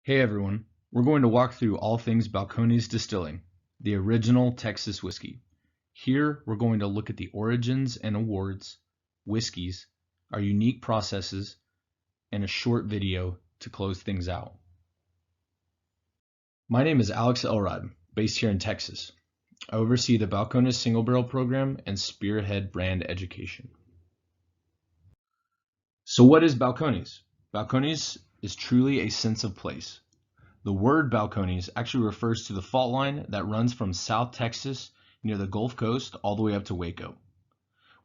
Hey everyone, we're going to walk through all things Balcones Distilling, the original Texas whiskey. Here we're going to look at the origins and awards, whiskeys, our unique processes, and a short video to close things out. My name is Alex Elrod, based here in Texas. I oversee the Balcones Single Barrel Program and spearhead brand education. So what is Balcones? Balcones is truly a sense of place. The word Balcones actually refers to the fault line that runs from South Texas near the Gulf Coast all the way up to Waco.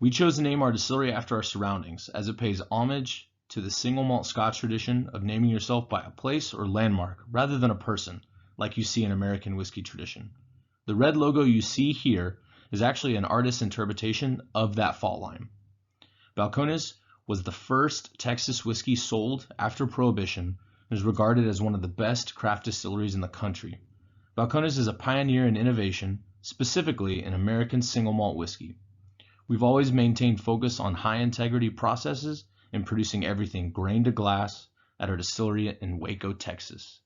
We chose to name our distillery after our surroundings, as it pays homage to the single malt Scotch tradition of naming yourself by a place or landmark rather than a person, like you see in American whiskey tradition. The red logo you see here is actually an artist's interpretation of that fault line. Balcones was the first Texas whiskey sold after Prohibition and is regarded as one of the best craft distilleries in the country. Balcones is a pioneer in innovation, specifically in American single malt whiskey. We've always maintained focus on high integrity processes and producing everything grain to glass at our distillery in Waco, Texas.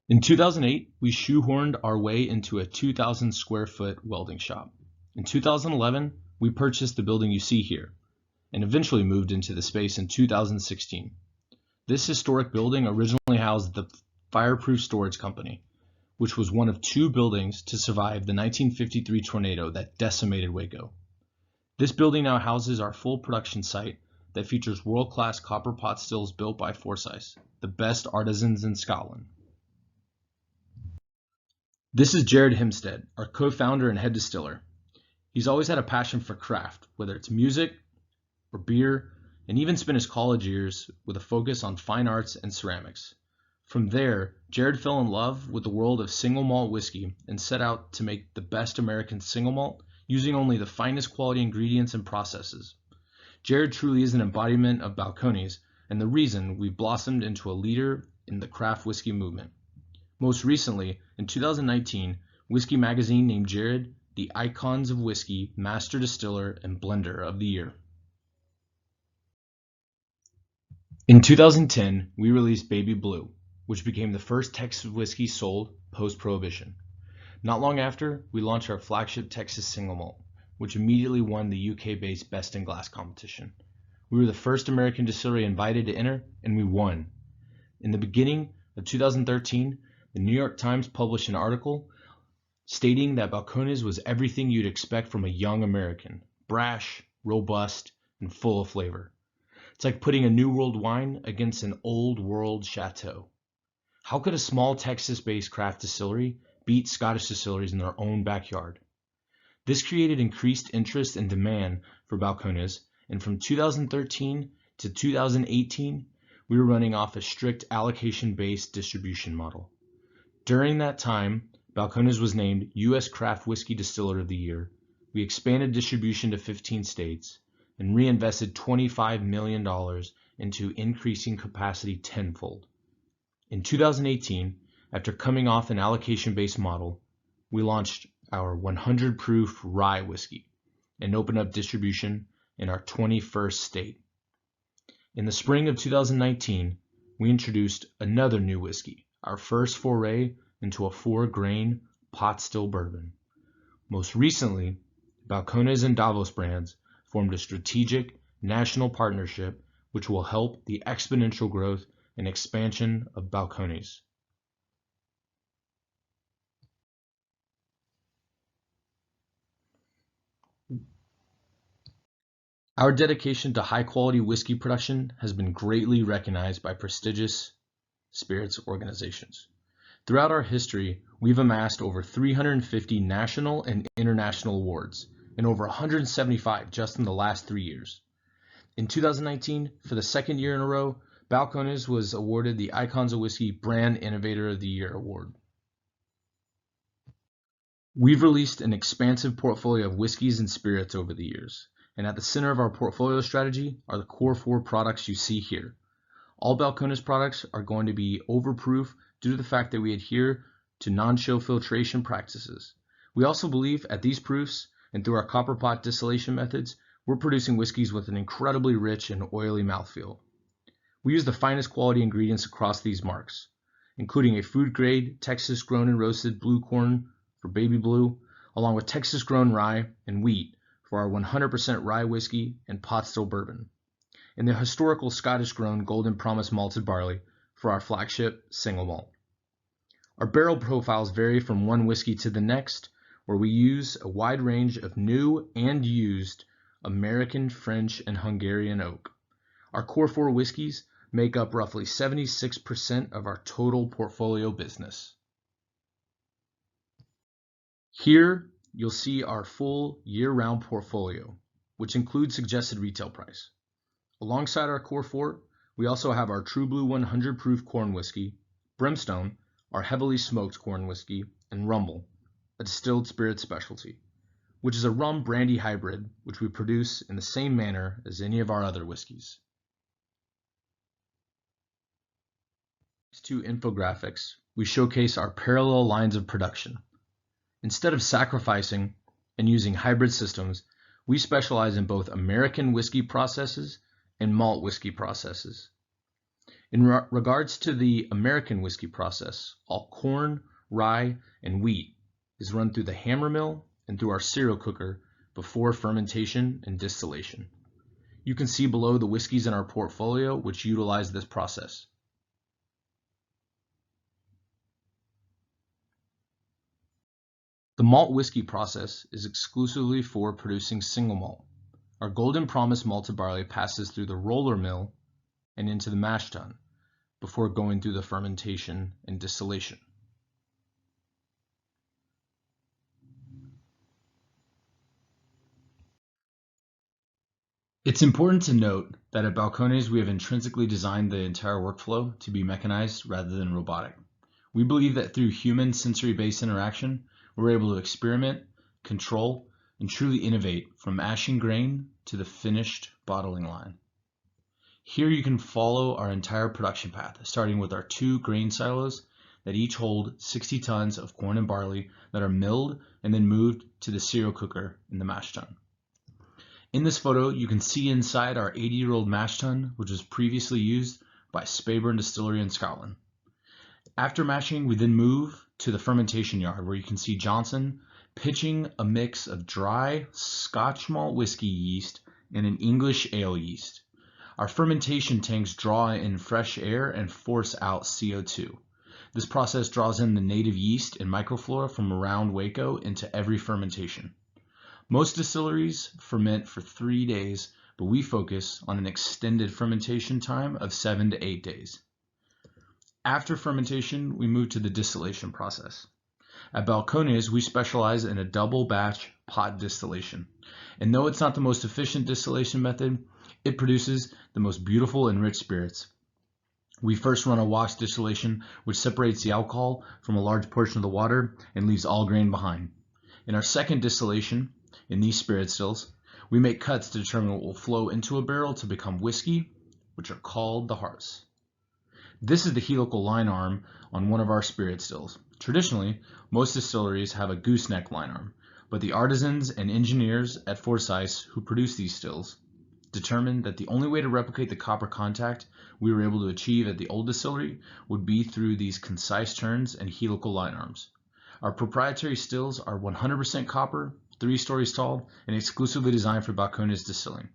In 2008, we shoehorned our way into a 2,000 square foot welding shop. In 2011, we purchased the building you see here, and eventually moved into the space in 2016. This historic building originally housed the Fireproof Storage Company, which was one of two buildings to survive the 1953 tornado that decimated Waco. This building now houses our full production site that features world-class copper pot stills built by Forsyth, the best artisans in Scotland. This is Jared Himstead, our co-founder and head distiller. He's always had a passion for craft, whether it's music or beer, and even spent his college years with a focus on fine arts and ceramics. From there, Jared fell in love with the world of single malt whiskey and set out to make the best American single malt using only the finest quality ingredients and processes. Jared truly is an embodiment of Balcones and the reason we've blossomed into a leader in the craft whiskey movement. Most recently, in 2019, Whiskey Magazine named Jared the Icons of Whiskey Master Distiller and Blender of the Year. In 2010, we released Baby Blue, which became the first Texas whiskey sold post-Prohibition. Not long after, we launched our flagship Texas Single Malt, which immediately won the UK-based Best in Glass competition. We were the first American distillery invited to enter, and we won. In the beginning of 2013, the New York Times published an article stating that Balcones was everything you'd expect from a young American: brash, robust, and full of flavor. It's like putting a new world wine against an old world chateau. How could a small Texas-based craft distillery beat Scottish distilleries in their own backyard? This created increased interest and demand for Balcones, and from 2013 to 2018, we were running off a strict allocation-based distribution model. During that time, Balcones was named U.S. Craft Whiskey Distiller of the Year. We expanded distribution to 15 states and reinvested $25 million into increasing capacity tenfold. In 2018, after coming off an allocation-based model, we launched our 100 proof rye whiskey and opened up distribution in our 21st state. In the spring of 2019, we introduced another new whiskey, our first foray into a 4-grain pot still bourbon. Most recently, Balcones and Davos brands formed a strategic national partnership which will help the exponential growth and expansion of Balcones. Our dedication to high-quality whiskey production has been greatly recognized by prestigious spirits organizations. Throughout our history, we've amassed over 350 national and international awards, and over 175 just in the last 3 years. In 2019, for the second year in a row, Balcones was awarded the Icons of Whiskey Brand Innovator of the Year award. We've released an expansive portfolio of whiskeys and spirits over the years, and at the center of our portfolio strategy are the core 4 products you see here. All Balcones products are going to be overproof due to the fact that we adhere to non-chill filtration practices. We also believe at these proofs and through our copper pot distillation methods, we're producing whiskeys with an incredibly rich and oily mouthfeel. We use the finest quality ingredients across these marks, including a food-grade Texas grown and roasted blue corn for Baby Blue, along with Texas grown rye and wheat for our 100% rye whiskey and pot still bourbon, and the historical Scottish grown Golden Promise malted barley for our flagship single malt. Our barrel profiles vary from one whiskey to the next, where we use a wide range of new and used American, French, and Hungarian oak. Our core 4 whiskeys make up roughly 76% of our total portfolio business. Here, you'll see our full year-round portfolio, which includes suggested retail price. Alongside our core 4, we also have our True Blue 100 proof corn whiskey, Brimstone, our heavily smoked corn whiskey, and Rumble, a distilled spirit specialty, which is a rum brandy hybrid which we produce in the same manner as any of our other whiskeys. Next to infographics, we showcase our parallel lines of production. Instead of sacrificing and using hybrid systems, we specialize in both American whiskey processes and malt whiskey processes. In regards to the American whiskey process, all corn, rye, and wheat is run through the hammer mill and through our cereal cooker before fermentation and distillation. You can see below the whiskeys in our portfolio which utilize this process. The malt whiskey process is exclusively for producing single malt. Our Golden Promise malted barley passes through the roller mill and into the mash tun before going through the fermentation and distillation. It's important to note that at Balcones we have intrinsically designed the entire workflow to be mechanized rather than robotic. We believe that through human sensory-based interaction, we're able to experiment, control, and truly innovate from ashing grain to the finished bottling line. Here you can follow our entire production path, starting with our 2 grain silos that each hold 60 tons of corn and barley that are milled and then moved to the cereal cooker in the mash tun. In this photo, you can see inside our 80-year-old mash tun, which was previously used by Speyburn Distillery in Scotland. After mashing, we then move to the fermentation yard, where you can see Johnson pitching a mix of dry Scotch malt whiskey yeast and an English ale yeast. Our fermentation tanks draw in fresh air and force out CO2. This process draws in the native yeast and microflora from around Waco into every fermentation. Most distilleries ferment for 3 days, but we focus on an extended fermentation time of 7 to 8 days. After fermentation, we move to the distillation process. At Balcones, we specialize in a double batch pot distillation. And though it's not the most efficient distillation method, it produces the most beautiful and rich spirits. We first run a wash distillation, which separates the alcohol from a large portion of the water and leaves all grain behind. In our second distillation, in these spirit stills, we make cuts to determine what will flow into a barrel to become whiskey, which are called the hearts. This is the helical line arm on one of our spirit stills. Traditionally, most distilleries have a gooseneck line arm, but the artisans and engineers at Forsyth who produce these stills determined that the only way to replicate the copper contact we were able to achieve at the old distillery would be through these concise turns and helical line arms. Our proprietary stills are 100% copper, 3 stories tall, and exclusively designed for Balcones Distilling.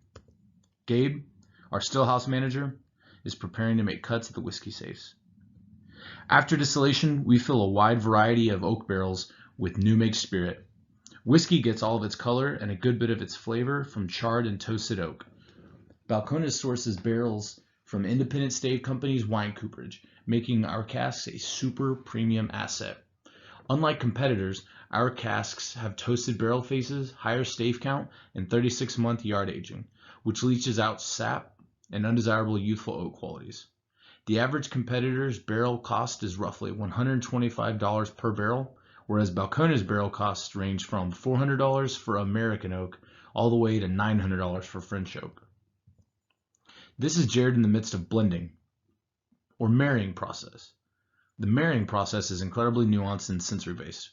Gabe, our still house manager, is preparing to make cuts at the whiskey safes. After distillation, we fill a wide variety of oak barrels with new make spirit. Whiskey gets all of its color and a good bit of its flavor from charred and toasted oak. Balcones sources barrels from independent stave companies' wine cooperage, making our casks a super premium asset. Unlike competitors, our casks have toasted barrel faces, higher stave count, and 36-month yard aging, which leaches out sap and undesirable youthful oak qualities. The average competitor's barrel cost is roughly $125 per barrel, whereas Balcones barrel costs range from $400 for American oak all the way to $900 for French oak. This is Jared in the midst of blending, or marrying process. The marrying process is incredibly nuanced and sensory-based,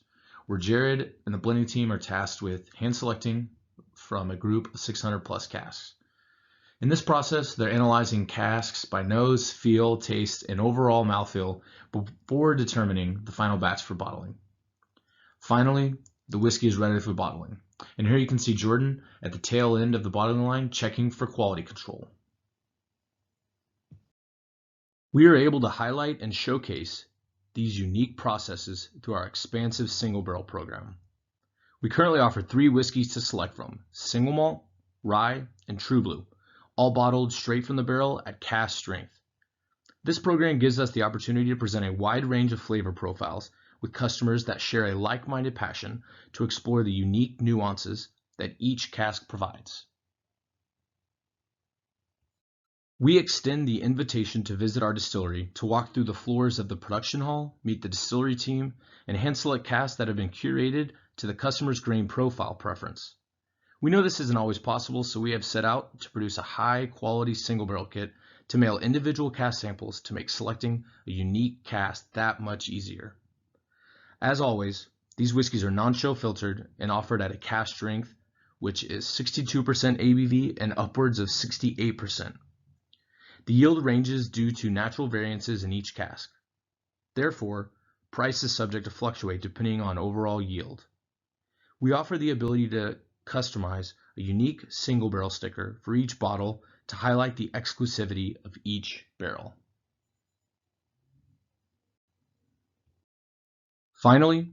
where Jared and the blending team are tasked with hand selecting from a group of 600 plus casks. In this process, they're analyzing casks by nose, feel, taste, and overall mouthfeel before determining the final batch for bottling. Finally, the whiskey is ready for bottling. And here you can see Jordan at the tail end of the bottling line checking for quality control. We are able to highlight and showcase these unique processes through our expansive single barrel program. We currently offer 3 whiskeys to select from: single malt, rye, and true blue, all bottled straight from the barrel at cask strength. This program gives us the opportunity to present a wide range of flavor profiles with customers that share a like-minded passion to explore the unique nuances that each cask provides. We extend the invitation to visit our distillery to walk through the floors of the production hall, meet the distillery team, and hand-select casks that have been curated to the customer's grain profile preference. We know this isn't always possible, so we have set out to produce a high-quality single-barrel kit to mail individual cask samples to make selecting a unique cask that much easier. As always, these whiskeys are non-chill filtered and offered at a cask strength, which is 62% ABV and upwards of 68%. The yield ranges due to natural variances in each cask. Therefore, price is subject to fluctuate depending on overall yield. We offer the ability to customize a unique single barrel sticker for each bottle to highlight the exclusivity of each barrel. Finally,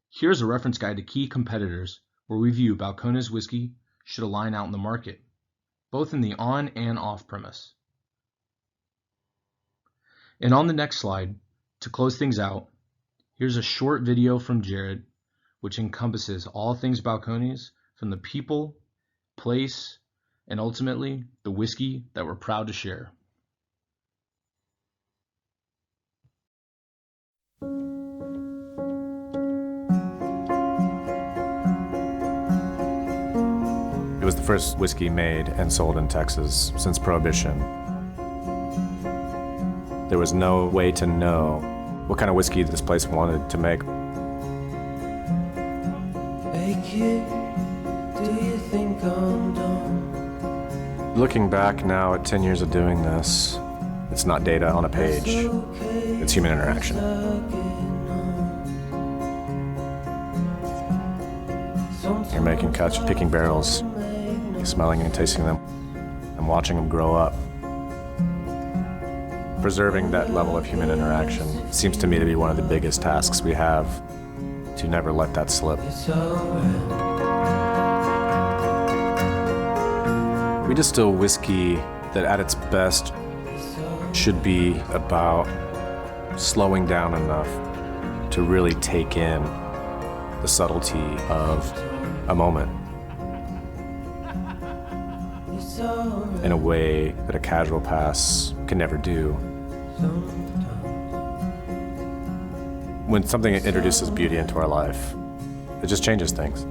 here's a reference guide to key competitors where we view Balcones whiskey should align out in the market, both in the on and off premise. And on the next slide, to close things out, here's a short video from Jared, which encompasses all things Balcones, from the people, place, and ultimately the whiskey that we're proud to share. It was the first whiskey made and sold in Texas since Prohibition. There was no way to know what kind of whiskey this place wanted to make. Hey kid, do you think I'm done? Looking back now at 10 years of doing this, it's not data on a page, it's human interaction. You're making cuts, picking barrels, smelling and tasting them, and watching them grow up. Preserving that level of human interaction seems to me to be one of the biggest tasks we have, to never let that slip. We distill whiskey that at its best should be about slowing down enough to really take in the subtlety of a moment in a way that a casual pass can never do. When something introduces beauty into our life, it just changes things.